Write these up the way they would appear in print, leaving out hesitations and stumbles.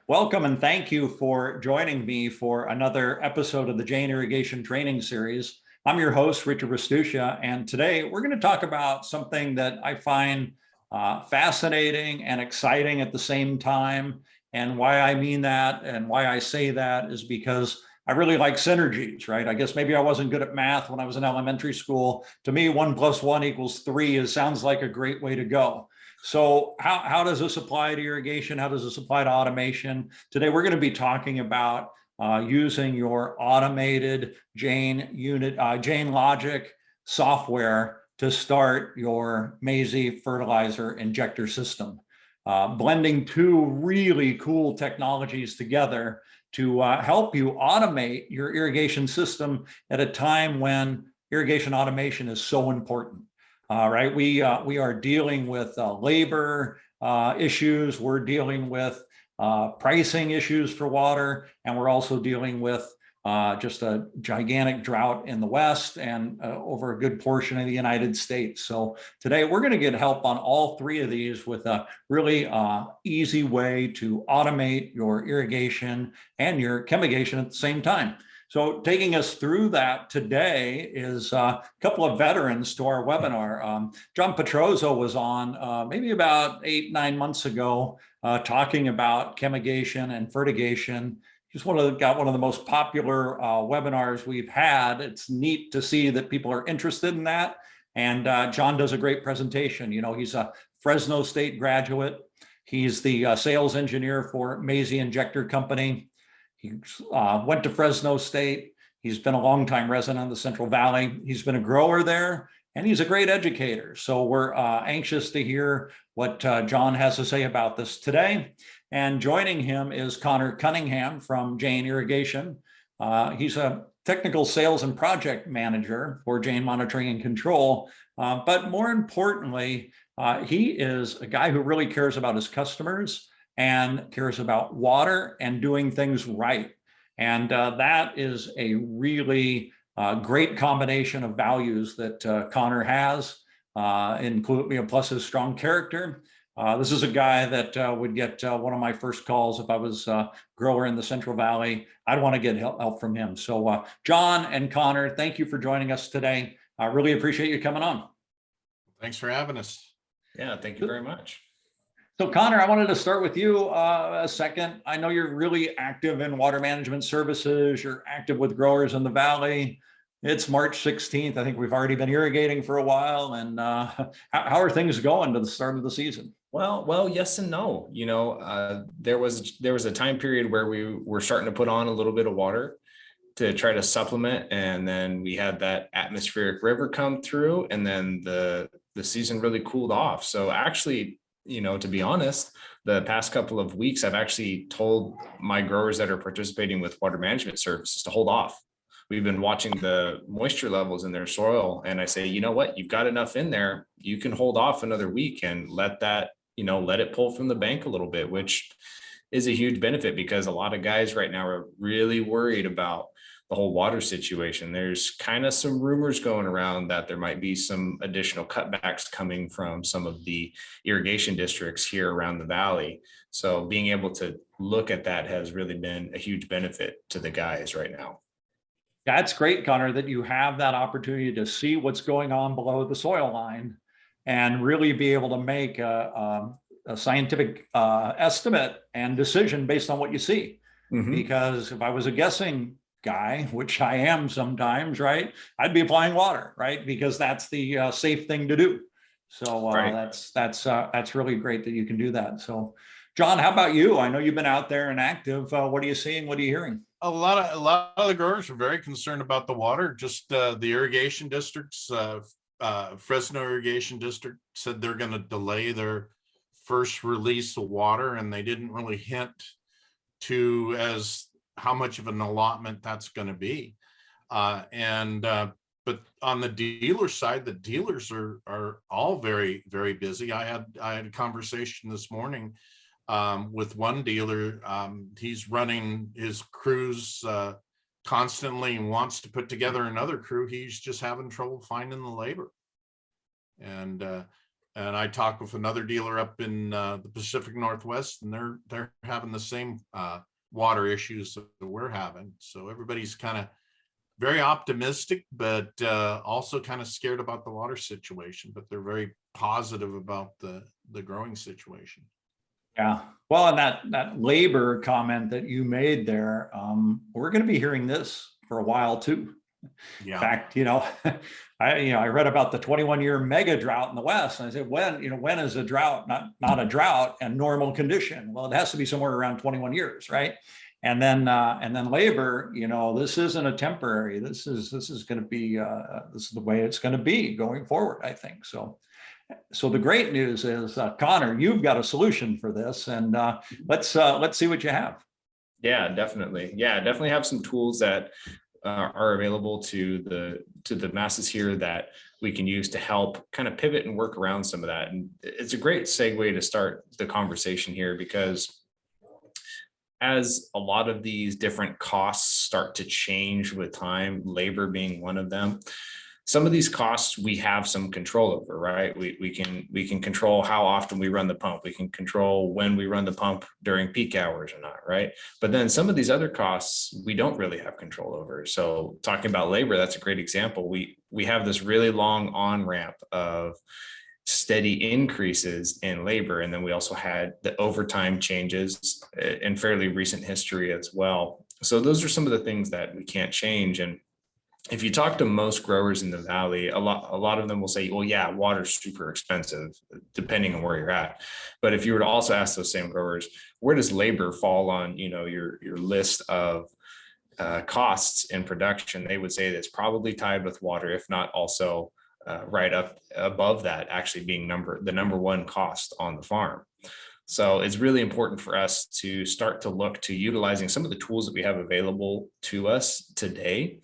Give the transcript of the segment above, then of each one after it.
Welcome and thank you for joining me for another episode of the Jain Irrigation Training Series. I'm your host, Richard Restuccia, and today we're going to talk about something that I find fascinating and exciting at the same time. And why I mean that and why I say that is because I really like synergies, right? I guess maybe I wasn't good at math when I was in elementary school. To me, 1 + 1 = 3 sounds like a great way to go. So how does this apply to irrigation? How does this apply to automation? Today, we're going to be talking about using your automated Jain Logic software to start your Mazzei fertilizer injector system. Blending two really cool technologies together to help you automate your irrigation system at a time when irrigation automation is so important. Right, we are dealing with labor issues. We're dealing with pricing issues for water, and we're also dealing with just a gigantic drought in the West and over a good portion of the United States. So today we're going to get help on all three of these with a really easy way to automate your irrigation and your chemigation at the same time. So taking us through that today is a couple of veterans to our webinar. John Petrozzo was on maybe about 8-9 months ago talking about chemigation and fertigation. He's got one of the most popular webinars we've had. It's neat to see that people are interested in that. And John does a great presentation. You know, he's a Fresno State graduate. He's the sales engineer for Mazzei Injector Company. He went to Fresno State. He's been a longtime resident of the Central Valley. He's been a grower there, and he's a great educator. So we're anxious to hear what John has to say about this today. And joining him is Connor Cunningham from Jain Irrigation. He's a technical sales and project manager for Jain Monitoring and Control. But more importantly, he is a guy who really cares about his customers and cares about water and doing things right. And that is a really great combination of values that Connor has, including plus his strong character. This is a guy that would get one of my first calls if I was a grower in the Central Valley. I'd want to get help from him. So John and Connor, thank you for joining us today. I really appreciate you coming on. Thanks for having us. Yeah, thank you very much. So Connor, I wanted to start with you a second. I know you're really active in water management services. You're active with growers in the Valley. It's March 16th. I think we've already been irrigating for a while. And how are things going to the start of the season? Well, yes and no. You know, there was a time period where we were starting to put on a little bit of water to try to supplement, and then we had that atmospheric river come through, and then the season really cooled off. So actually, you know, to be honest, the past couple of weeks, I've actually told my growers that are participating with water management services to hold off. We've been watching the moisture levels in their soil, and I say, you know what, you've got enough in there. You can hold off another week and let that, you know, let it pull from the bank a little bit, which is a huge benefit because a lot of guys right now are really worried about the whole water situation. There's kind of some rumors going around that there might be some additional cutbacks coming from some of the irrigation districts here around the Valley. So being able to look at that has really been a huge benefit to the guys right now. That's great, Connor, that you have that opportunity to see what's going on below the soil line and really be able to make a scientific estimate and decision based on what you see. Mm-hmm. Because if I was a guessing guy, which I am sometimes, right, I'd be applying water, right, because that's the safe thing to do. So right. That's really great that you can do that. So John, how about you? I know you've been out there and active. What are you seeing? What are you hearing? A lot of the growers are very concerned about the water. Just the irrigation districts, Fresno Irrigation District said they're going to delay their first release of water, and they didn't really hint to as how much of an allotment that's going to be. But on the dealer side, the dealers are all very, very busy. I had a conversation this morning with one dealer. He's running his crews constantly and wants to put together another crew. He's just having trouble finding the labor. And And I talked with another dealer up in the Pacific Northwest, and they're having the same water issues that we're having. So everybody's kind of very optimistic, but also kind of scared about the water situation, but they're very positive about the growing situation. Yeah. Well, and that labor comment that you made there, we're going to be hearing this for a while too. Yeah. In fact, I read about the 21-year mega drought in the West, and I said, when is a drought not a drought and normal condition? Well, it has to be somewhere around 21 years, right? And then labor, this isn't a temporary. This is going to be this is the way it's going to be going forward, I think. So the great news is, Connor, you've got a solution for this, and let's see what you have. Yeah, definitely. Yeah, definitely have some tools that are available to the masses here that we can use to help kind of pivot and work around some of that. And it's a great segue to start the conversation here, because as a lot of these different costs start to change with time, labor being one of them, some of these costs we have some control over, right? We can control how often we run the pump. We can control when we run the pump during peak hours or not, right? But then some of these other costs we don't really have control over. So talking about labor, that's a great example. We have this really long on-ramp of steady increases in labor. And then we also had the overtime changes in fairly recent history as well. So those are some of the things that we can't change. And if you talk to most growers in the valley, a lot of them will say, well, yeah, water's super expensive, depending on where you're at. But if you were to also ask those same growers, where does labor fall on, your list of costs in production, they would say that's probably tied with water, if not also right up above that, actually being the number one cost on the farm. So it's really important for us to start to look to utilizing some of the tools that we have available to us today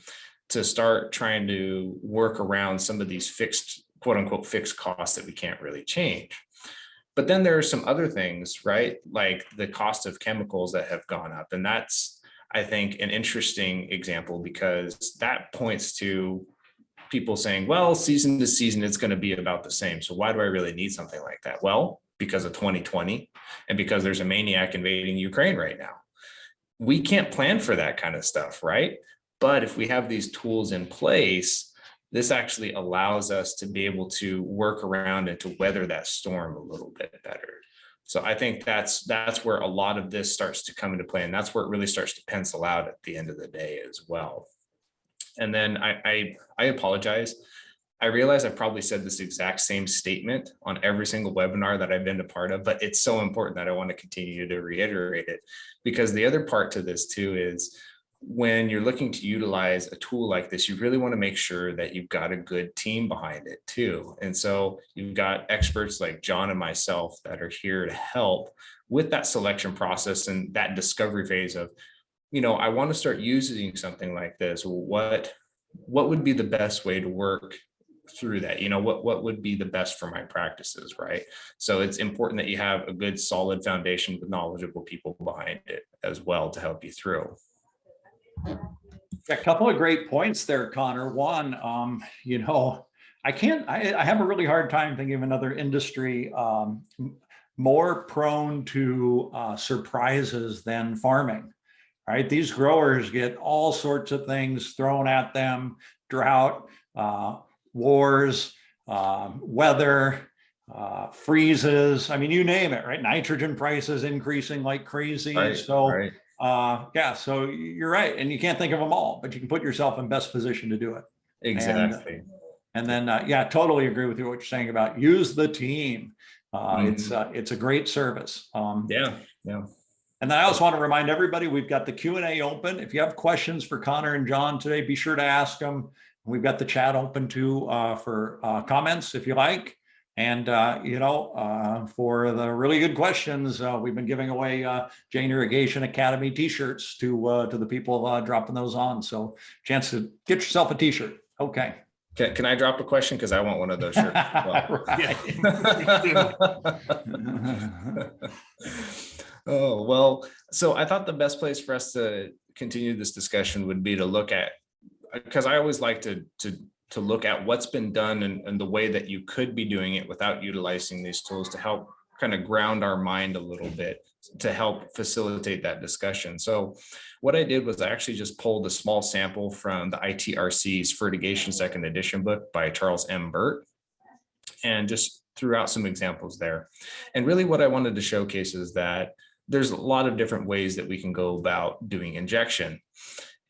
to start trying to work around some of these fixed, quote unquote, fixed costs that we can't really change. But then there are some other things, right? Like the cost of chemicals that have gone up. And that's, I think, an interesting example, because that points to people saying, well, season to season, it's going to be about the same. So why do I really need something like that? Well, because of 2020 and because there's a maniac invading Ukraine right now. We can't plan for that kind of stuff, right? But if we have these tools in place, this actually allows us to be able to work around and to weather that storm a little bit better. So I think that's where a lot of this starts to come into play. And that's where it really starts to pencil out at the end of the day as well. And then I apologize. I realize I probably said this exact same statement on every single webinar that I've been a part of, but it's so important that I want to continue to reiterate it, because the other part to this too is when you're looking to utilize a tool like this, you really want to make sure that you've got a good team behind it too. And so you've got experts like John and myself that are here to help with that selection process and that discovery phase of, I want to start using something like this. What would be the best way to work through that? What would be the best for my practices, right? So it's important that you have a good solid foundation with knowledgeable people behind it as well to help you through. A couple of great points there, Connor. One, I have a really hard time thinking of another industry more prone to surprises than farming, right? These growers get all sorts of things thrown at them: drought, wars, weather, freezes. I mean, you name it, right? Nitrogen prices increasing like crazy. Right, so right. So you're right. And you can't think of them all, but you can put yourself in best position to do it. Exactly. And then, totally agree with you what you're saying about use the team. It's a great service. Yeah. And then I also want to remind everybody, we've got the Q&A open. If you have questions for Connor and John today, be sure to ask them. We've got the chat open too for comments if you like. And, for the really good questions, we've been giving away Jain Irrigation Academy t-shirts to the people dropping those on. So chance to get yourself a t-shirt. Okay. Can I drop a question? Because I want one of those shirts as well. Oh, well, so I thought the best place for us to continue this discussion would be to look at, because I always like to to look at what's been done and the way that you could be doing it without utilizing these tools to help kind of ground our mind a little bit to help facilitate that discussion. So what I did was I actually just pulled a small sample from the ITRC's Fertigation Second Edition book by Charles M. Burt and just threw out some examples there. And really what I wanted to showcase is that there's a lot of different ways that we can go about doing injection.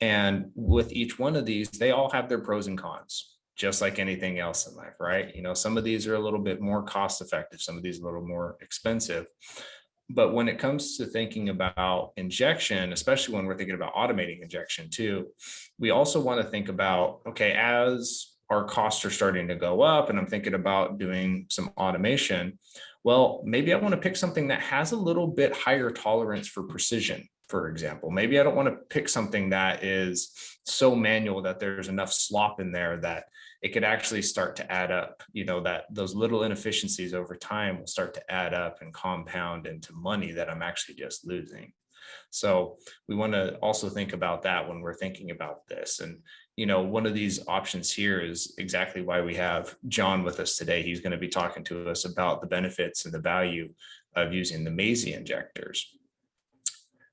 And with each one of these, they all have their pros and cons, just like anything else in life, right? You know, some of these are a little bit more cost effective, some of these are a little more expensive. But when it comes to thinking about injection, especially when we're thinking about automating injection too, we also want to think about, okay, as our costs are starting to go up and I'm thinking about doing some automation, well, maybe I want to pick something that has a little bit higher tolerance for precision. For example, maybe I don't want to pick something that is so manual that there's enough slop in there that it could actually start to add up, you know, that those little inefficiencies over time will start to add up and compound into money that I'm actually just losing. So we want to also think about that when we're thinking about this. And, you know, one of these options here is exactly why we have John with us today. He's going to be talking to us about the benefits and the value of using the Mazzei injectors.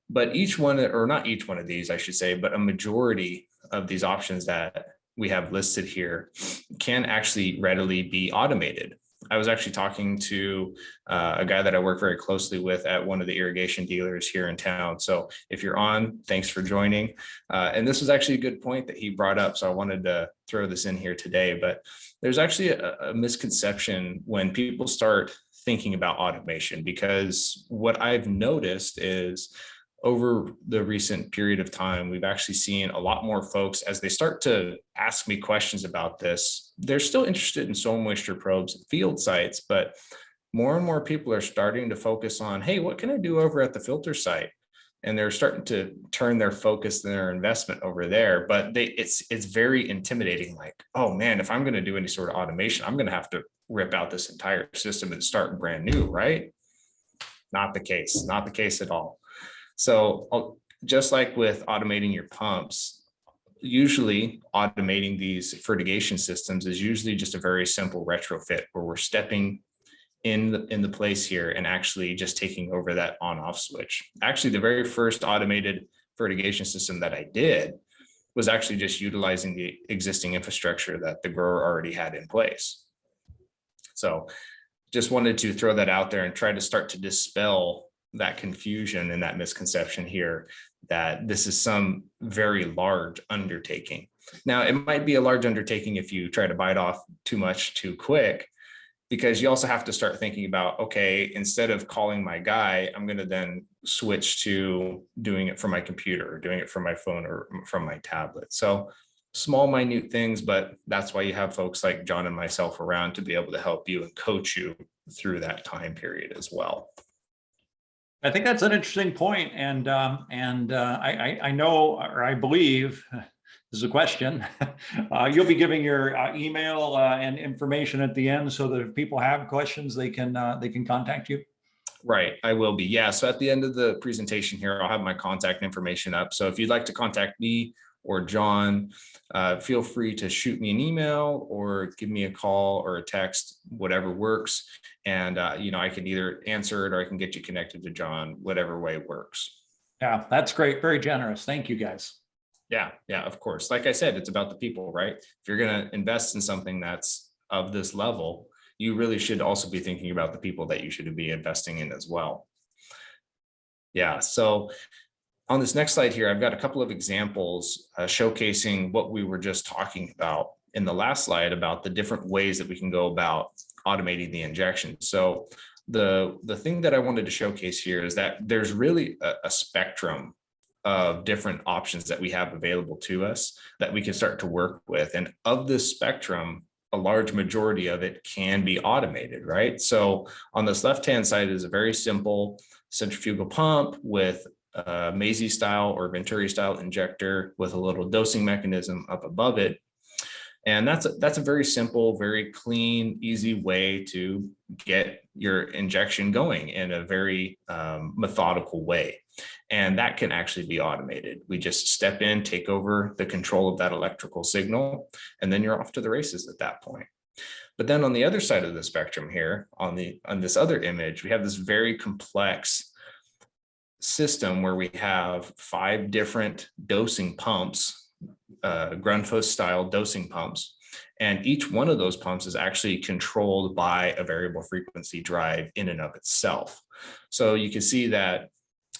But each one, or not each one of these, I should say, but a majority of these options that we have listed here can actually readily be automated. I was actually talking to a guy that I work very closely with at one of the irrigation dealers here in town. So if you're on, thanks for joining. And this was actually a good point that he brought up. So I wanted to throw this in here today, but there's actually a misconception when people start thinking about automation, because what I've noticed is over the recent period of time, we've actually seen a lot more folks as they start to ask me questions about this. They're still interested in soil moisture probes and field sites, but more and more people are starting to focus on, hey, what can I do over at the filter site? And they're starting to turn their focus and their investment over there. But it's very intimidating. Like, oh man, if I'm going to do any sort of automation, I'm going to have to rip out this entire system and start brand new, right? Not the case, not the case at all. So just like with automating your pumps, usually automating these fertigation systems is usually just a very simple retrofit where we're stepping in the place here and actually just taking over that on-off switch. Actually, the very first automated fertigation system that I did was actually just utilizing the existing infrastructure that the grower already had in place. So just wanted to throw that out there and try to start to dispel that confusion and that misconception here that this is some very large undertaking. Now, it might be a large undertaking if you try to bite off too much too quick, because you also have to start thinking about, okay, instead of calling my guy, I'm going to then switch to doing it from my computer or doing it from my phone or from my tablet. So small, minute things, but that's why you have folks like John and myself around to be able to help you and coach you through that time period as well. I think that's an interesting point, and I know, or I believe, this is a question. You'll be giving your email and information at the end, so that if people have questions, they can contact you. Right, I will be. Yeah. So at the end of the presentation here, I'll have my contact information up. So if you'd like to contact me or John, feel free to shoot me an email or give me a call or a text, whatever works. And, you know, I can either answer it or I can get you connected to John, whatever way works. Yeah, that's great. Very generous. Thank you, guys. Yeah, of course. Like I said, it's about the people, right? If you're going to invest in something that's of this level, you really should also be thinking about the people that you should be investing in as well. Yeah, so on this next slide here, I've got a couple of examples showcasing what we were just talking about in the last slide about the different ways that we can go about automating the injection. So the thing that I wanted to showcase here is that there's really a spectrum of different options that we have available to us that we can start to work with. And of this spectrum, a large majority of it can be automated, right? So on this left-hand side is a very simple centrifugal pump with a Mazzei style or Venturi style injector with a little dosing mechanism up above it. And that's a very simple, very clean, easy way to get your injection going in a very methodical way. And that can actually be automated. We just step in, take over the control of that electrical signal, and then you're off to the races at that point. But then on the other side of the spectrum here, on this other image, we have this very complex system where we have 5 different dosing pumps, Grundfos style dosing pumps. And each one of those pumps is actually controlled by a variable frequency drive in and of itself. So you can see that,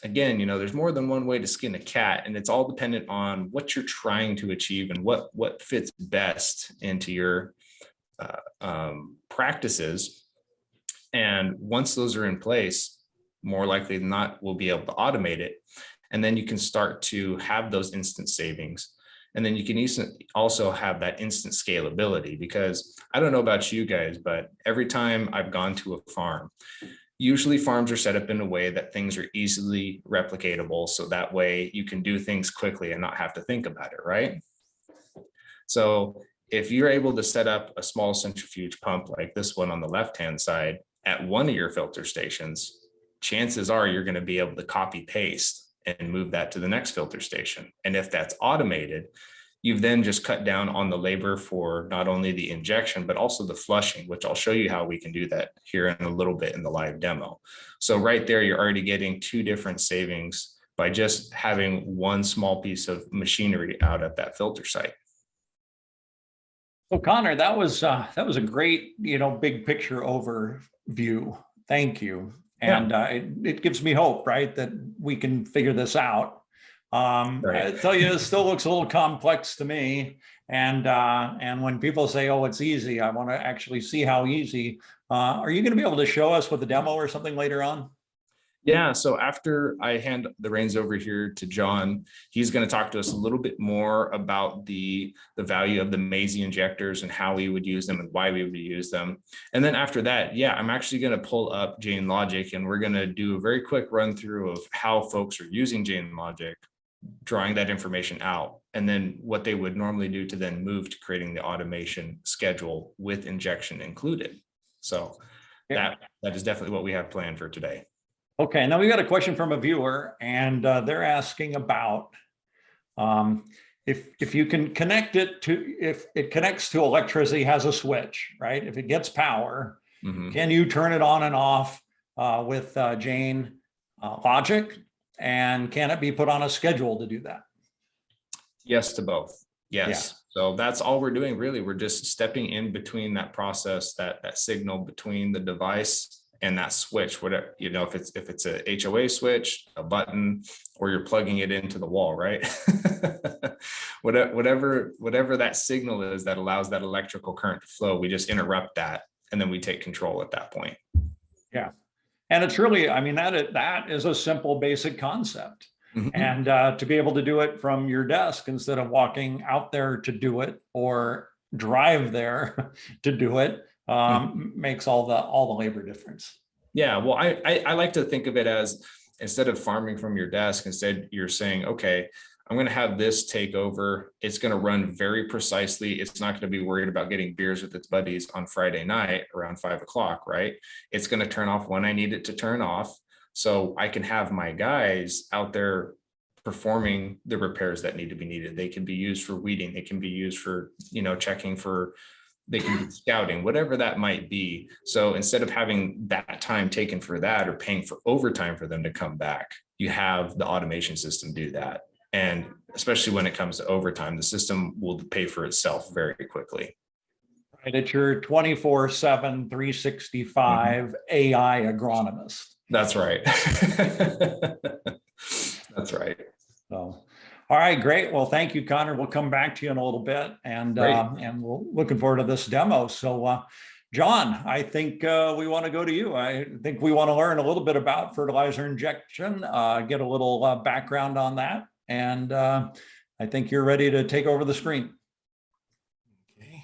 again, there's more than one way to skin a cat, and it's all dependent on what you're trying to achieve and what fits best into your practices. And once those are in place, more likely than not, we'll be able to automate it. And then you can start to have those instant savings. And then you can also have that instant scalability, because I don't know about you guys, but every time I've gone to a farm, usually farms are set up in a way that things are easily replicatable. So that way you can do things quickly and not have to think about it, right? So if you're able to set up a small centrifuge pump like this one on the left-hand side at one of your filter stations, chances are you're going to be able to copy paste and move that to the next filter station. And if that's automated, you've then just cut down on the labor for not only the injection, but also the flushing, which I'll show you how we can do that here in a little bit in the live demo. So right there, you're already getting 2 different savings by just having one small piece of machinery out at that filter site. So Connor, that was a great, big picture overview. Thank you. And it gives me hope, right, that we can figure this out. Right. I tell you, it still looks a little complex to me. And when people say, "Oh, it's easy," I want to actually see how easy. Are you going to be able to show us with a demo or something later on? Yeah, so after I hand the reins over here to John, he's going to talk to us a little bit more about the value of the Mazzei injectors and how we would use them and why we would use them. And then after that, I'm actually going to pull up Jain Logic, and we're going to do a very quick run through of how folks are using Jain Logic, drawing that information out, and then what they would normally do to then move to creating the automation schedule with injection included. So that is definitely what we have planned for today. Okay, now we got a question from a viewer, and they're asking about if you can connect it to, if it connects to electricity, has a switch, right? If it gets power, can you turn it on and off with Jain Logic? And can it be put on a schedule to do that? Yes to both. Yes. Yeah. So that's all we're doing, really. We're just stepping in between that process, that signal between the device and that switch, whatever, if it's a HOA switch, a button, or you're plugging it into the wall, right? whatever that signal is that allows that electrical current to flow, we just interrupt that, and then we take control at that point. Yeah. And it's really, that is a simple, basic concept. And to be able to do it from your desk instead of walking out there to do it or drive there to do it, makes all the labor difference. Yeah, well, I like to think of it as, instead of farming from your desk, instead you're saying, okay, I'm going to have this take over. It's going to run very precisely. It's not going to be worried about getting beers with its buddies on Friday night around 5 o'clock, right? It's going to turn off when I need it to turn off. So I can have my guys out there performing the repairs that need to be needed. They can be used for weeding. They can be used for, checking for, they can be scouting, whatever that might be. So instead of having that time taken for that or paying for overtime for them to come back, you have the automation system do that. And especially when it comes to overtime, the system will pay for itself very quickly. Right, it's your 24/7, 365 AI agronomist. That's right. That's right. So, all right, great. Well, thank you, Connor. We'll come back to you in a little bit, and we're looking forward to this demo. So, John, I think we want to go to you. I think we want to learn a little bit about fertilizer injection, get a little background on that, and I think you're ready to take over the screen. Okay.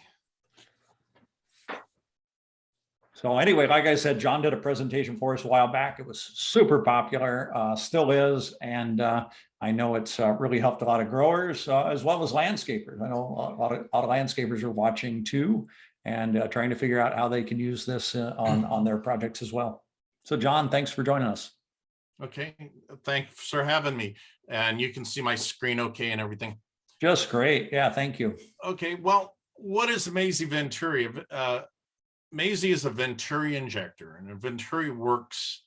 So anyway, like I said, John did a presentation for us a while back. It was super popular, still is, and I know it's really helped a lot of growers as well as landscapers. I know a lot of landscapers are watching too, and trying to figure out how they can use this on their projects as well. So John, thanks for joining us. Okay, thanks for having me. And you can see my screen okay and everything. Just great. Yeah, thank you. Okay, well, what is Mazzei Venturi? Mazzei is a Venturi injector, and a Venturi works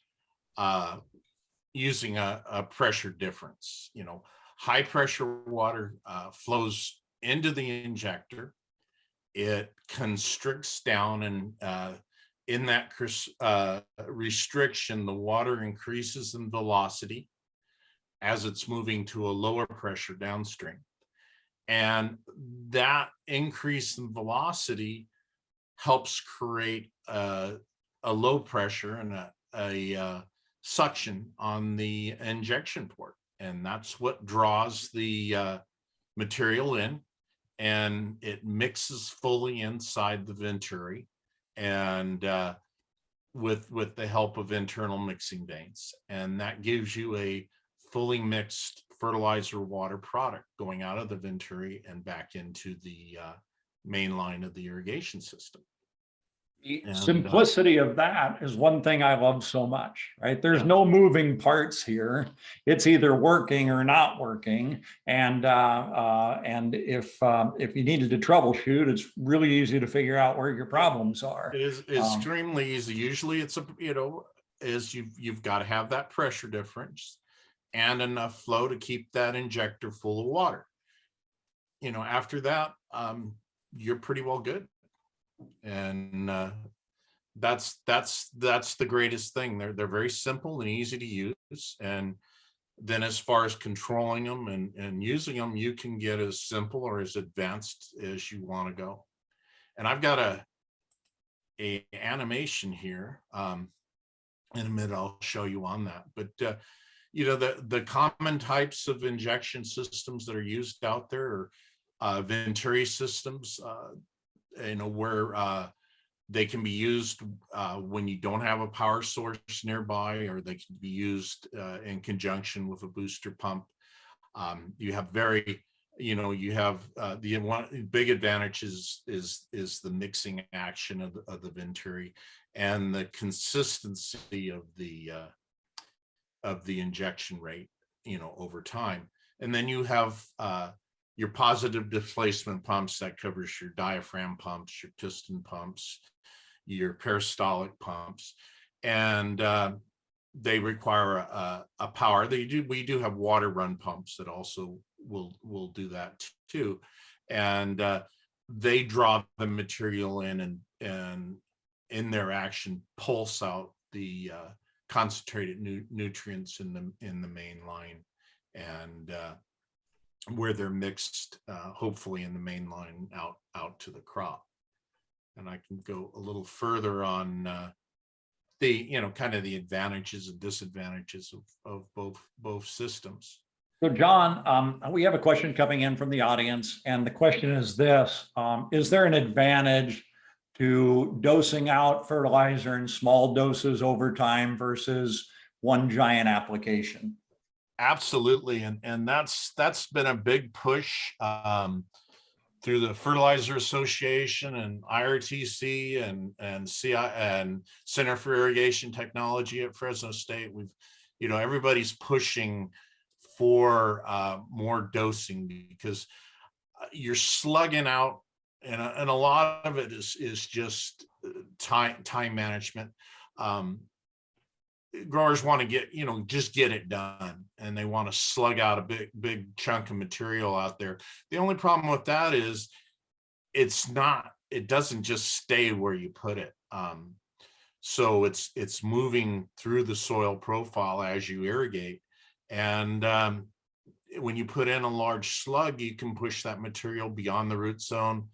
using a pressure difference. You know, high pressure water flows into the injector. It constricts down, and in that restriction, the water increases in velocity as it's moving to a lower pressure downstream. And that increase in velocity helps create a low pressure and a suction on the injection port. And that's what draws the material in, and it mixes fully inside the Venturi, and with the help of internal mixing vanes. And that gives you a fully mixed fertilizer water product going out of the Venturi and back into the main line of the irrigation system. The And, simplicity of that is one thing I love so much, right? There's Yeah. no moving parts here. It's either working or not working. And if you needed to troubleshoot, it's really easy to figure out where your problems are. It is extremely easy. Usually it's you've got to have that pressure difference and enough flow to keep that injector full of water. After that, you're pretty well good. And that's the greatest thing. They're very simple and easy to use. And then as far as controlling them and using them, you can get as simple or as advanced as you want to go. And I've got a animation here. In a minute, I'll show you on that. But the common types of injection systems that are used out there are Venturi systems, where they can be used when you don't have a power source nearby, or they can be used in conjunction with a booster pump. You have the one big advantage is the mixing action of the Venturi and the consistency of the injection rate, over time. And then you have your positive displacement pumps that covers your diaphragm pumps, your piston pumps, your peristaltic pumps, and they require a power. We do have water run pumps that also will do that too, and they draw the material in and in their action pulse out the concentrated nutrients in the main line, and where they're mixed, hopefully in the main line out to the crop. And I can go a little further on kind of the advantages and disadvantages of both systems. So John, we have a question coming in from the audience, and the question is this: is there an advantage to dosing out fertilizer in small doses over time versus one giant application? Absolutely, and that's been a big push through the Fertilizer Association and IRTC and CI and Center for Irrigation Technology at Fresno State. Everybody's pushing for more dosing, because you're slugging out, and a lot of it is just time management. Growers want to just get it done, and they want to slug out a big chunk of material out there. The only problem with that is it doesn't just stay where you put it. So it's moving through the soil profile as you irrigate. And when you put in a large slug, you can push that material beyond the root zone,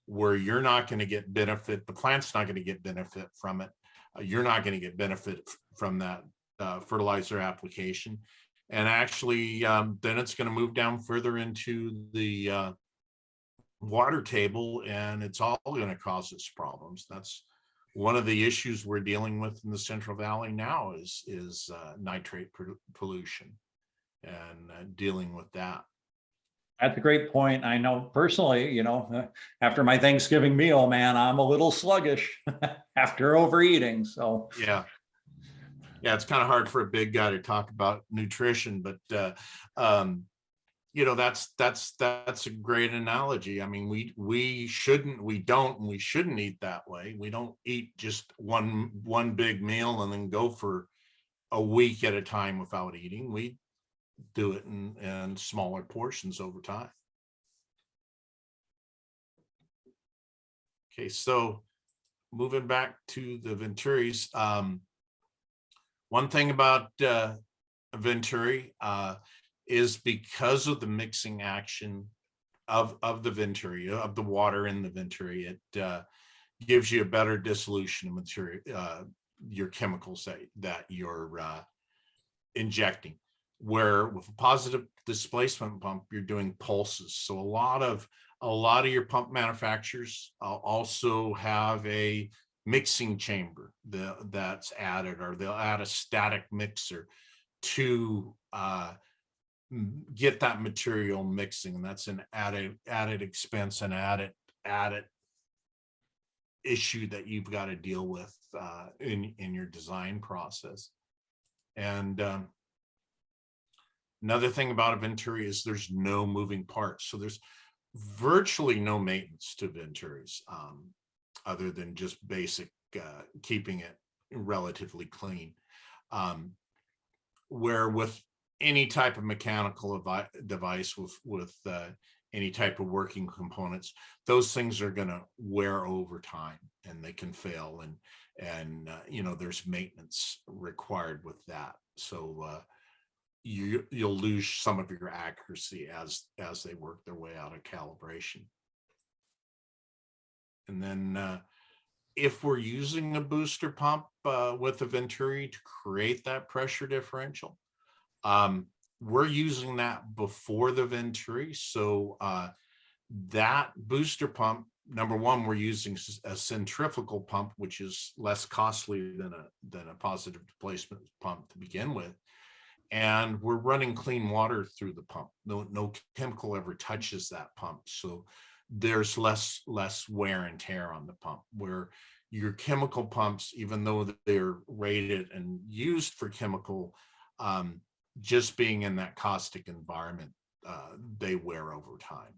where you're not going to get benefit. The plant's not going to get benefit from it. You're not going to get benefit from that fertilizer application. And actually, then it's going to move down further into the water table, and it's all going to cause us problems. That's one of the issues we're dealing with in the Central Valley now is nitrate pollution, and dealing with that. That's a great point. I know personally, after my Thanksgiving meal, man, I'm a little sluggish after overeating. So Yeah. Yeah, it's kind of hard for a big guy to talk about nutrition, but you know, that's a great analogy. I mean, we shouldn't eat that way. We don't eat just one big meal and then go for a week at a time without eating. We do it in smaller portions over time. Okay, so moving back to the Venturis, one thing about Venturi is because of the mixing action of the Venturi, of the water in the Venturi, it gives you a better dissolution of material, your chemicals that you're injecting. Where with a positive displacement pump, you're doing pulses. So a lot of your pump manufacturers also have a mixing chamber that's added, or they'll add a static mixer to get that material mixing, and that's an added expense and added issue that you've got to deal with in your design process. And another thing about a Venturi is there's no moving parts, so there's virtually no maintenance to Venturis, other than just basic keeping it relatively clean. Where with any type of mechanical device with any type of working components, those things are going to wear over time and they can fail, and you know, there's maintenance required with that. So you'll lose some of your accuracy as they work their way out of calibration. And then if we're using a booster pump with a Venturi to create that pressure differential, we're using that before the Venturi. So that booster pump, number one, we're using a centrifugal pump, which is less costly than a positive displacement pump to begin with. And we're running clean water through the pump. No chemical ever touches that pump. So there's less wear and tear on the pump, where your chemical pumps, even though they're rated and used for chemical, just being in that caustic environment, they wear over time.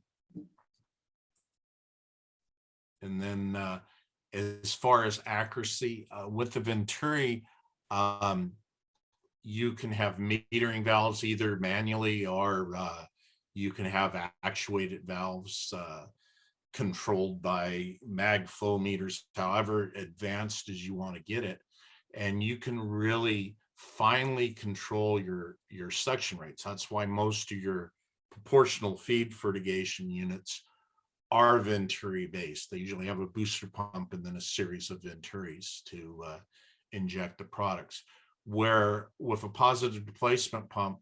And then as far as accuracy, with the Venturi, you can have metering valves either manually, or you can have actuated valves controlled by mag flow meters, however advanced as you want to get it. And you can really finely control your suction rates. That's why most of your proportional feed fertigation units are Venturi based. They usually have a booster pump and then a series of Venturis to inject the products. Where with a positive displacement pump,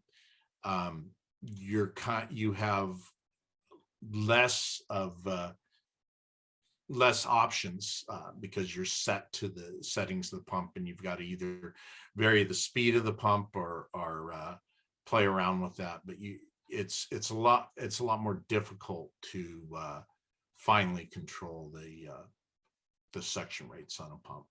you have less options because you're set to the settings of the pump, and you've got to either vary the speed of the pump or play around with that. But it's a lot more difficult to finely control the suction rates on a pump.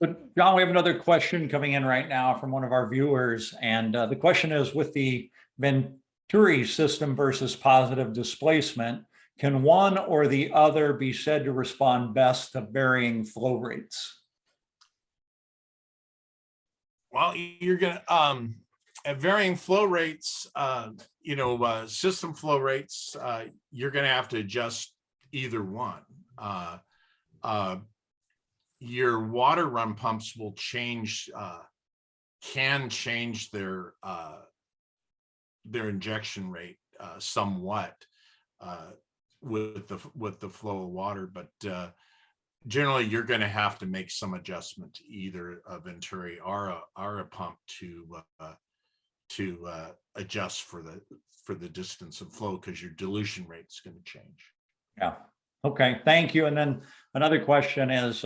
But John, we have another question coming in right now from one of our viewers. And the question is, with the Venturi system versus positive displacement, can one or the other be said to respond best to varying flow rates? Well, you're going to, at varying flow rates, system flow rates, you're going to have to adjust either one. Your water run pumps will can change their injection rate somewhat with the flow of water, but generally you're going to have to make some adjustment to either a Venturi or a pump to adjust for the distance of flow, because your dilution rate is going to change. Yeah. Okay, thank you. And then another question is,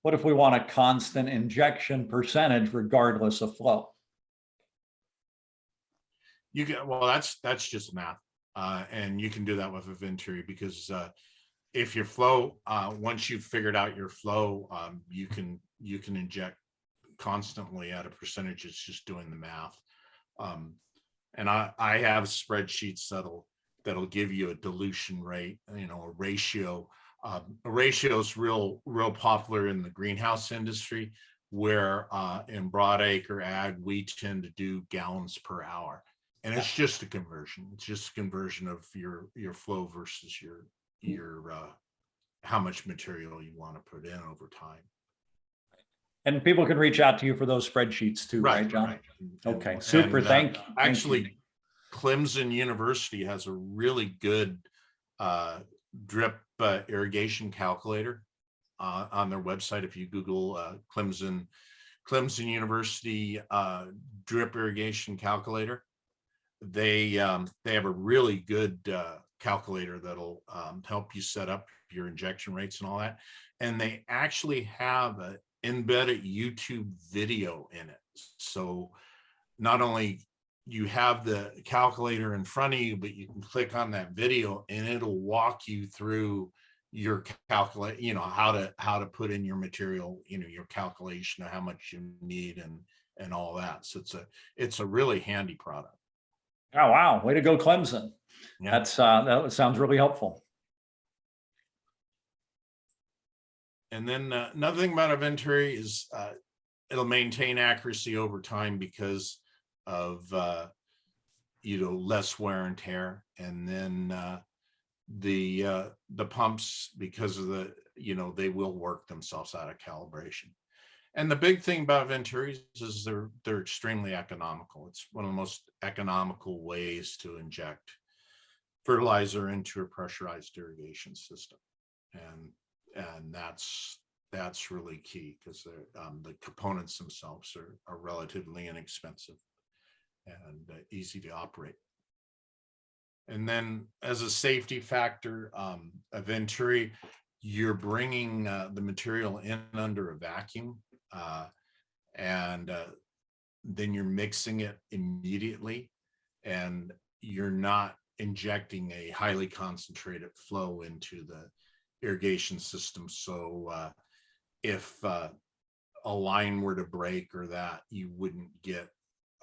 what if we want a constant injection percentage regardless of flow? That's just math, and you can do that with a Venturi, because if your flow, once you've figured out your flow, you can inject constantly at a percentage. It's just doing the math. And I have spreadsheets that'll give you a dilution rate, a ratio. A ratio is real popular in the greenhouse industry, where in broadacre ag, we tend to do gallons per hour. And it's just a conversion. It's just a conversion of your flow versus your how much material you want to put in over time. And people can reach out to you for those spreadsheets too, right, John? Right. Okay, super. Thank you. Actually, Clemson University has a really good drip irrigation calculator on their website. If you Google Clemson University drip irrigation calculator, they have a really good calculator that'll help you set up your injection rates and all that. And they actually have an embedded YouTube video in it. So not only you have the calculator in front of you, but you can click on that video and it'll walk you through your calculate, how to put in your material, your calculation of how much you need and all that. So it's a really handy product. Oh, wow. Way to go, Clemson. Yeah. That sounds really helpful. And then another thing about a Venturi is it'll maintain accuracy over time because of less wear and tear. And then the pumps, because of they will work themselves out of calibration. And the big thing about Venturis is they're extremely economical. It's one of the most economical ways to inject fertilizer into a pressurized irrigation system. And that's really key, because the components themselves are relatively inexpensive and easy to operate. And then as a safety factor, a Venturi, you're bringing the material in under a vacuum, and then you're mixing it immediately, and you're not injecting a highly concentrated flow into the irrigation system. So if a line were to break or that, you wouldn't get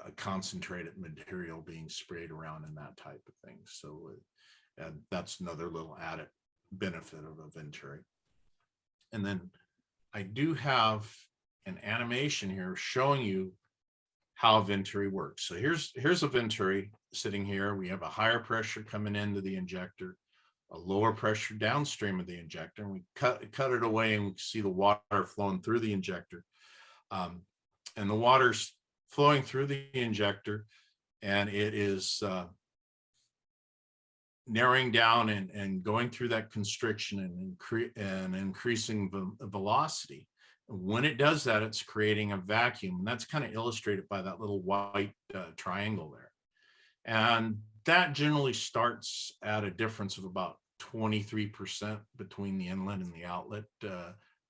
a concentrated material being sprayed around and that type of thing. So that's another little added benefit of a Venturi. And then I do have an animation here showing you how a Venturi works. So here's a Venturi sitting here. We have a higher pressure coming into the injector, a lower pressure downstream of the injector, and we cut it away, and we see the water flowing through the injector. And the water's flowing through the injector, and it is narrowing down and going through that constriction and increasing the velocity. When it does that, it's creating a vacuum, and that's kind of illustrated by that little white triangle there. And that generally starts at a difference of about 23% between the inlet and the outlet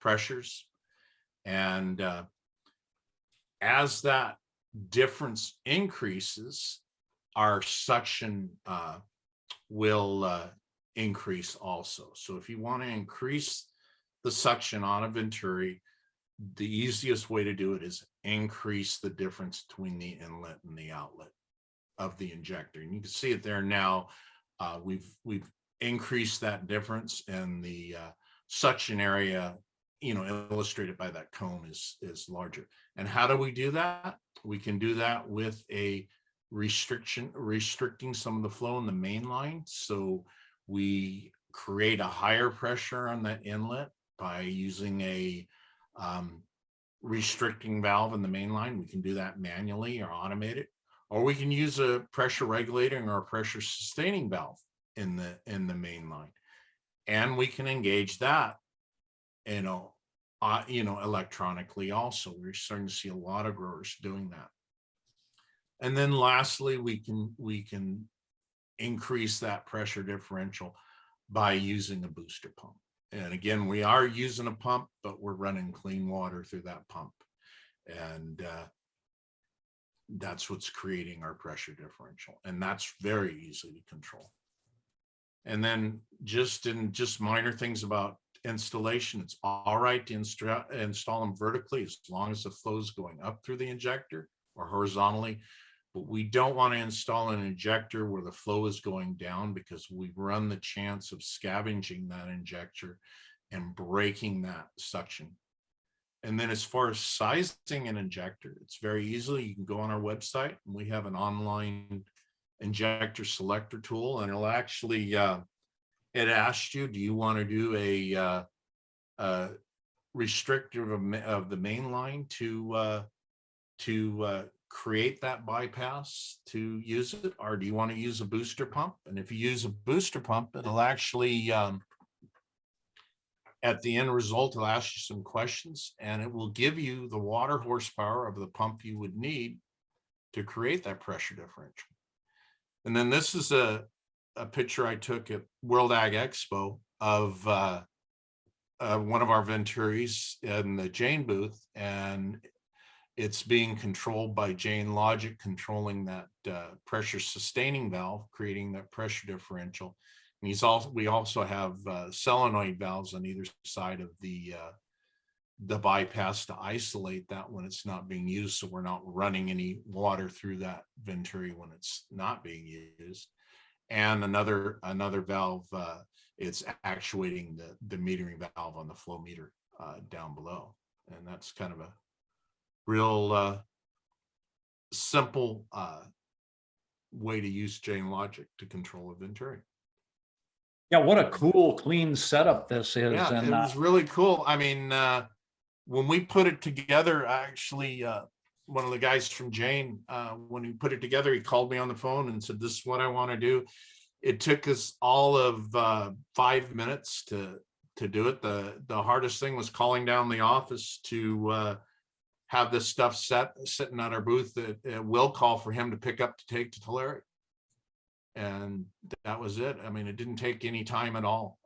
pressures. And as that difference increases, our suction will increase also. So if you want to increase the suction on a Venturi, the easiest way to do it is increase the difference between the inlet and the outlet of the injector. And you can see it there now. We've increased that difference, and the suction area, illustrated by that cone, is larger. And how do we do that? We can do that with a restricting some of the flow in the main line. So we create a higher pressure on that inlet by using a restricting valve in the main line. We can do that manually or automate it, or we can use a pressure regulating or a pressure sustaining valve in the main line, and we can engage that electronically also. We're starting to see a lot of growers doing that. And then lastly, we can increase that pressure differential by using a booster pump. And again, we are using a pump, but we're running clean water through that pump. And that's what's creating our pressure differential. And that's very easy to control. And then just minor things about installation. It's all right to install them vertically as long as the flow is going up through the injector or horizontally. But we don't want to install an injector where the flow is going down, because we run the chance of scavenging that injector and breaking that suction. And then as far as sizing an injector, it's very easy. You can go on our website and we have an online injector selector tool, and it'll actually, it asks you, do you want to do a restrictive of the main line to create that bypass to use it, or do you want to use a booster pump? And if you use a booster pump, it'll actually at the end result, it'll ask you some questions, and it will give you the water horsepower of the pump you would need to create that pressure differential. And then this is a picture I took at World Ag Expo of one of our Venturis in the Jain booth, and it's being controlled by Jain Logic, controlling that pressure sustaining valve, creating that pressure differential. And we also have solenoid valves on either side of the bypass to isolate that when it's not being used, so we're not running any water through that Venturi when it's not being used. And another valve, it's actuating the metering valve on the flow meter down below. And that's kind of a real simple way to use Jain Logic to control a Venturi. Yeah, what a cool, clean setup this is. Yeah, and it was really cool. I mean, when we put it together, actually, one of the guys from Jain, when we put it together, he called me on the phone and said, "This is what I want to do." It took us all of 5 minutes to do it. The hardest thing was calling down the office to have this stuff sitting at our booth that will call for him to pick up to take to Tulare. And that was it. I mean, it didn't take any time at all.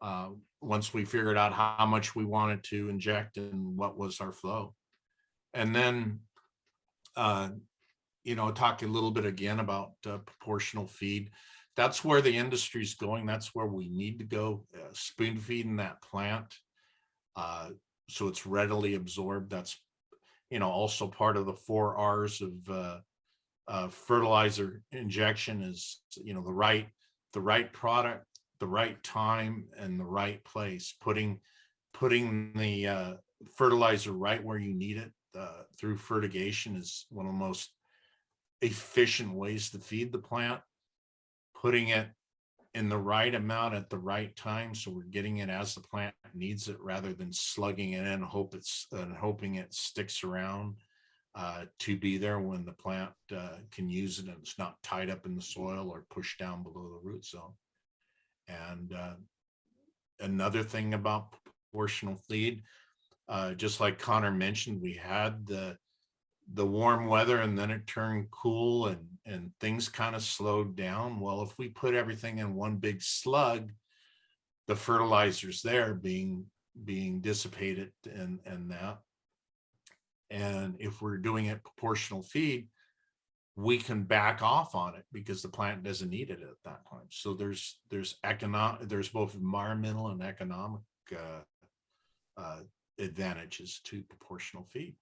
Once we figured out how much we wanted to inject and what was our flow. And then, talk a little bit again about proportional feed. That's where the industry's going. That's where we need to go, spoon feeding that plant. So it's readily absorbed. That's, also part of the 4 R's of fertilizer injection is, the right product, the right time, and the right place. Putting the fertilizer right where you need it through fertigation is one of the most efficient ways to feed the plant. Putting it in the right amount at the right time, so we're getting it as the plant needs it, rather than slugging it in, hoping it sticks around to be there when the plant can use it and it's not tied up in the soil or pushed down below the root zone. And another thing about proportional feed, just like Connor mentioned, we had the warm weather and then it turned cool and things kind of slowed down. Well, if we put everything in one big slug, the fertilizer's there being dissipated and that. And if we're doing it proportional feed, we can back off on it because the plant doesn't need it at that time. So there's both environmental and economic advantages to proportional feed.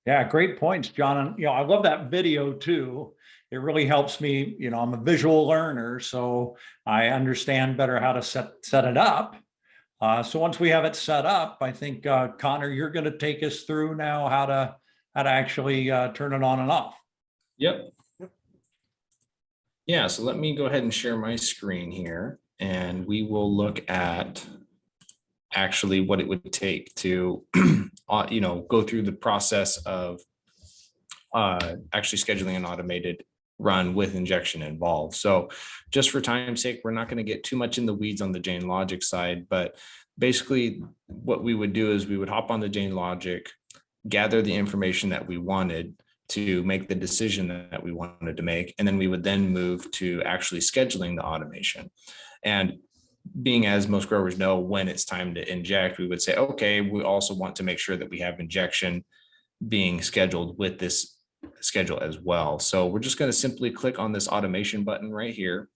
Yeah, great points, John. And I love that video too. It really helps me. I'm a visual learner, so I understand better how to set it up. So once we have it set up, I think Connor, you're going to take us through now how to actually turn it on and off. Yep. Yeah, so let me go ahead and share my screen here, and we will look at actually what it would take to go through the process of actually scheduling an automated run with injection involved. So just for time's sake, we're not going to get too much in the weeds on the Jain Logic side, but basically what we would do is we would hop on the Jain Logic, gather the information that we wanted to make the decision that we wanted to make, and then we would then move to actually scheduling the automation. And being, as most growers know, when it's time to inject, we would say, okay, we also want to make sure that we have injection being scheduled with this schedule as well. So we're just going to simply click on this automation button right here,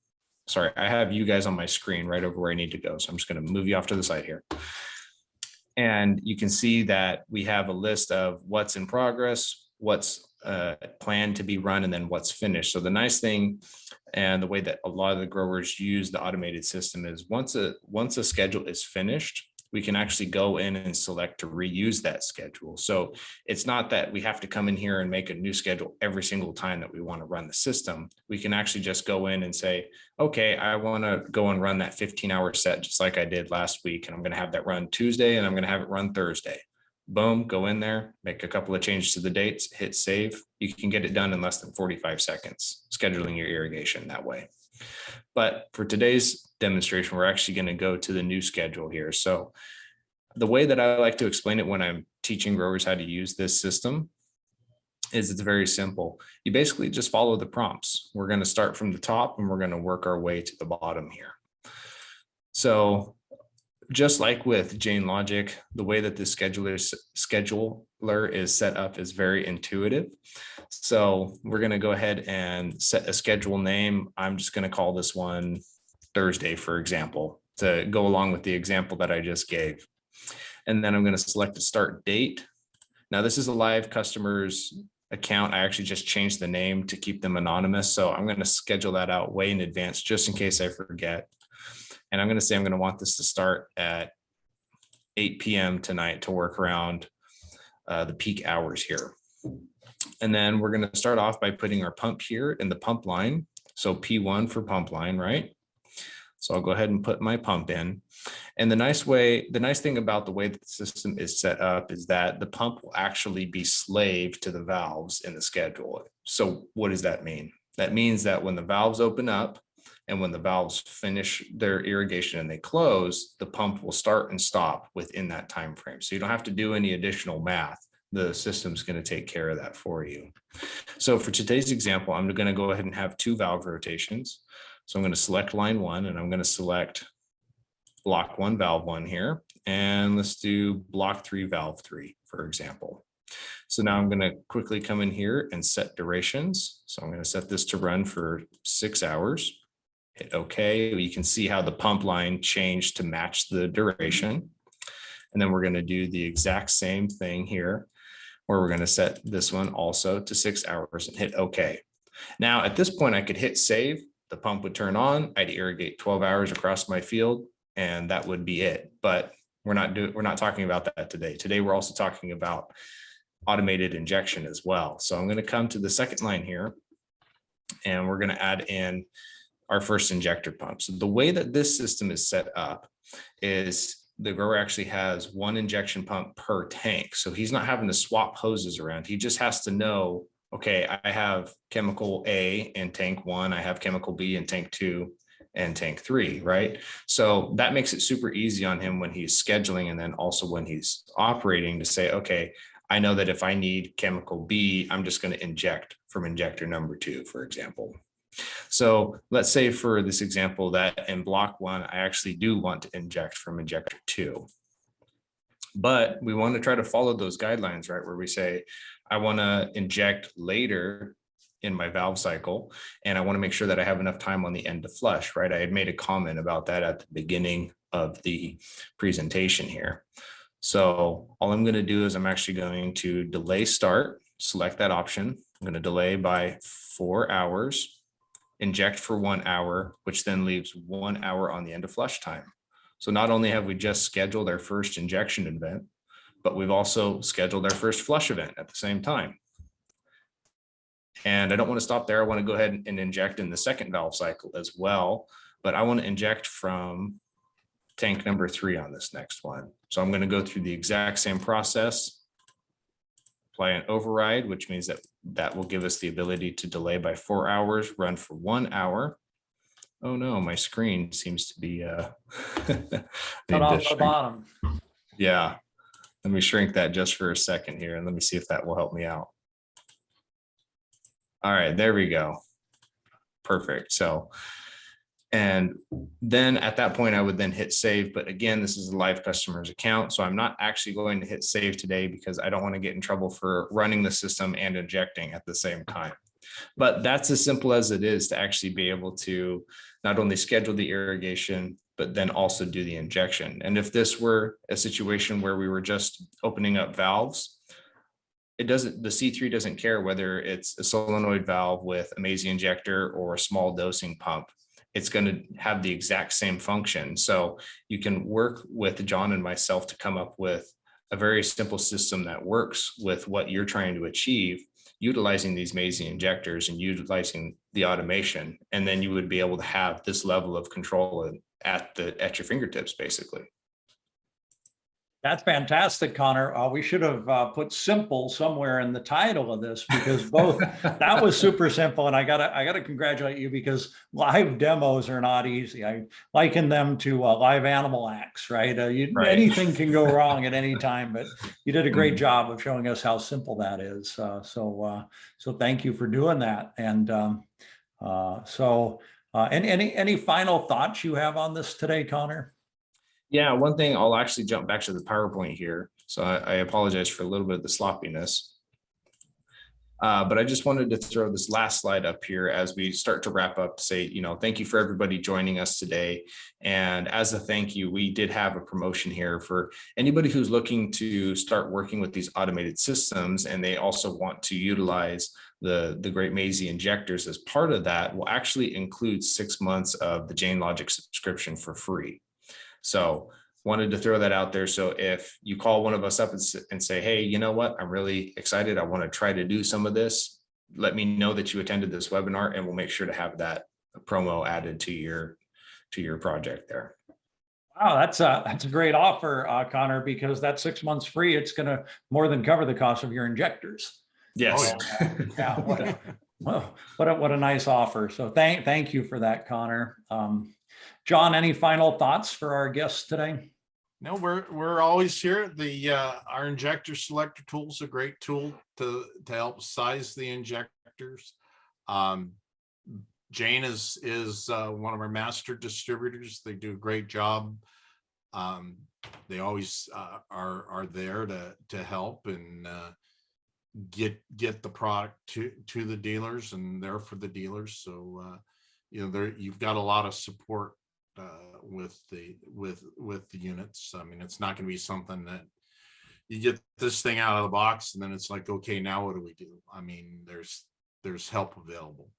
sorry, I have you guys on my screen right over where I need to go. So I'm just going to move you off to the side here. And you can see that we have a list of what's in progress, what's planned to be run, and then what's finished. So the nice thing and the way that a lot of the growers use the automated system is once a schedule is finished, we can actually go in and select to reuse that schedule. So it's not that we have to come in here and make a new schedule every single time that we want to run the system. We can actually just go in and say, okay, I want to go and run that 15-hour set just like I did last week. And I'm going to have that run Tuesday and I'm going to have it run Thursday. Boom, go in there, make a couple of changes to the dates, hit save. You can get it done in less than 45 seconds, scheduling your irrigation that way. But for today's demonstration, we're actually going to go to the new schedule here. So the way that I like to explain it when I'm teaching growers how to use this system is it's very simple. You basically just follow the prompts. We're going to start from the top and we're going to work our way to the bottom here. So just like with Jain Logic, the way that the scheduler is set up is very intuitive. So we're going to go ahead and set a schedule name. I'm just going to call this one Thursday, for example, to go along with the example that I just gave. And then I'm going to select a start date. Now this is a live customer's account. I actually just changed the name to keep them anonymous. So I'm going to schedule that out way in advance, just in case I forget. And I'm going to say I'm going to want this to start at 8 p.m. tonight to work around the peak hours here. And then we're going to start off by putting our pump here in the pump line. So P1 for pump line, right? So I'll go ahead and put my pump in. And the nice thing about the way that the system is set up is that the pump will actually be slave to the valves in the schedule. So what does that mean? That means that when the valves open up, and when the valves finish their irrigation and they close, the pump will start and stop within that time frame. So you don't have to do any additional math. The system's going to take care of that for you. So for today's example, I'm going to go ahead and have 2 valve rotations. So I'm going to select line 1 and I'm going to select block 1, valve 1 here. And let's do block 3, valve 3, for example. So now I'm going to quickly come in here and set durations. So I'm going to set this to run for 6 hours. Hit OK. You can see how the pump line changed to match the duration. And then we're going to do the exact same thing here, where we're going to set this one also to 6 hours and hit OK. Now at this point, I could hit save. The pump would turn on. I'd irrigate 12 hours across my field, and that would be it. But we're not talking about that today. Today, we're also talking about automated injection as well. So I'm going to come to the second line here, and we're going to add in our first injector pump. So the way that this system is set up is the grower actually has 1 injection pump per tank. So he's not having to swap hoses around. He just has to know, okay, I have chemical A in tank 1, I have chemical B in tank 2 and tank 3, right? So that makes it super easy on him when he's scheduling, and then also when he's operating, to say, okay, I know that if I need chemical B, I'm just going to inject from injector number 2, for example. So let's say for this example that in block 1, I actually do want to inject from injector 2. But we want to try to follow those guidelines, right? Where we say, I want to inject later in my valve cycle, and I want to make sure that I have enough time on the end to flush, right? I had made a comment about that at the beginning of the presentation here. So all I'm going to do is I'm actually going to delay start, select that option. I'm going to delay by 4 hours. Inject for 1 hour, which then leaves 1 hour on the end of flush time. So not only have we just scheduled our first injection event, but we've also scheduled our first flush event at the same time. And I don't want to stop there. I want to go ahead and inject in the second valve cycle as well, but I want to inject from tank number 3 on this next one. So I'm going to go through the exact same process, apply an override, which means that will give us the ability to delay by 4 hours, run for 1 hour. Oh no, my screen seems to be Cut off the bottom. Yeah, let me shrink that just for a second here, and let me see if that will help me out. All right, there we go. Perfect. So, and then at that point, I would then hit save. But again, this is a live customer's account, so I'm not actually going to hit save today because I don't want to get in trouble for running the system and injecting at the same time. But that's as simple as it is to actually be able to not only schedule the irrigation, but then also do the injection. And if this were a situation where we were just opening up valves, the C3 doesn't care whether it's a solenoid valve with a Mazzei injector or a small dosing pump. It's going to have the exact same function. So you can work with John and myself to come up with a very simple system that works with what you're trying to achieve, utilizing these Mazzei injectors and utilizing the automation. And then you would be able to have this level of control at your fingertips, basically. That's fantastic, Connor. We should have put simple somewhere in the title of this, because that was super simple. And I gotta congratulate you, because live demos are not easy. I liken them to live animal acts, right? Right. Anything can go wrong at any time, but you did a great job of showing us how simple that is. So thank you for doing that. And any final thoughts you have on this today, Connor? Yeah, one thing, I'll actually jump back to the PowerPoint here. So I apologize for a little bit of the sloppiness. But I just wanted to throw this last slide up here as we start to wrap up to say, thank you for everybody joining us today. And as a thank you, we did have a promotion here for anybody who's looking to start working with these automated systems, and they also want to utilize the great Mazzei injectors. As part of that will actually include 6 months of the Jain Logic subscription for free. So wanted to throw that out there. So if you call one of us up and say, hey, you know what, I'm really excited, I want to try to do some of this, let me know that you attended this webinar, and we'll make sure to have that promo added to your project there. Wow, that's a great offer, Connor, because that 6 months free, it's going to more than cover the cost of your injectors. Yes. Yeah. What a nice offer. So thank you for that, Connor. John, any final thoughts for our guests today? No, we're always here. Our injector selector tool is a great tool to help size the injectors. Jain is one of our master distributors. They do a great job. They always are there to help and get the product to the dealers, and there for the dealers. So you've got a lot of support with the units. I mean, it's not going to be something that you get this thing out of the box and then it's like, okay, now what do we do? I mean, there's help available.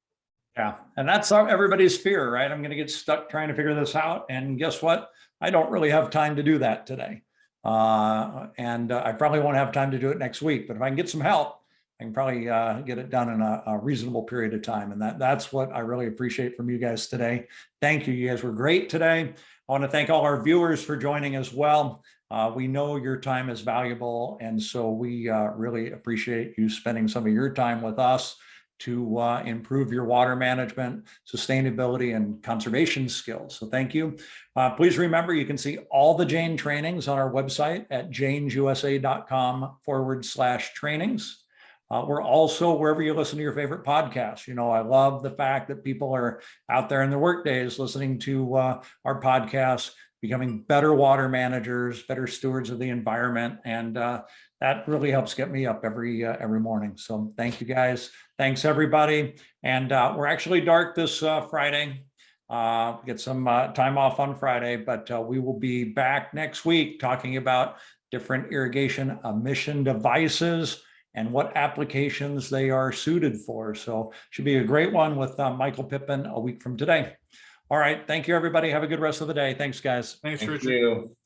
Yeah, and that's everybody's fear, right? I'm going to get stuck trying to figure this out, and guess what? I don't really have time to do that today, and I probably won't have time to do it next week. But if I can get some help, I can probably get it done in a reasonable period of time. And that's what I really appreciate from you guys today. Thank you. You guys were great today. I want to thank all our viewers for joining as well. We know your time is valuable, and so we really appreciate you spending some of your time with us to improve your water management, sustainability, and conservation skills. So thank you. Please remember, you can see all the Jain trainings on our website at jainsusa.com/trainings. We're also wherever you listen to your favorite podcasts. I love the fact that people are out there in their work days listening to our podcasts, becoming better water managers, better stewards of the environment. And that really helps get me up every morning. So thank you guys. Thanks everybody. And we're actually dark this Friday. Get some time off on Friday, but we will be back next week talking about different irrigation emission devices and what applications they are suited for. So should be a great one with Michael Pippin a week from today. All right. Thank you, everybody. Have a good rest of the day. Thanks, guys. Thanks, Thank Richard. you.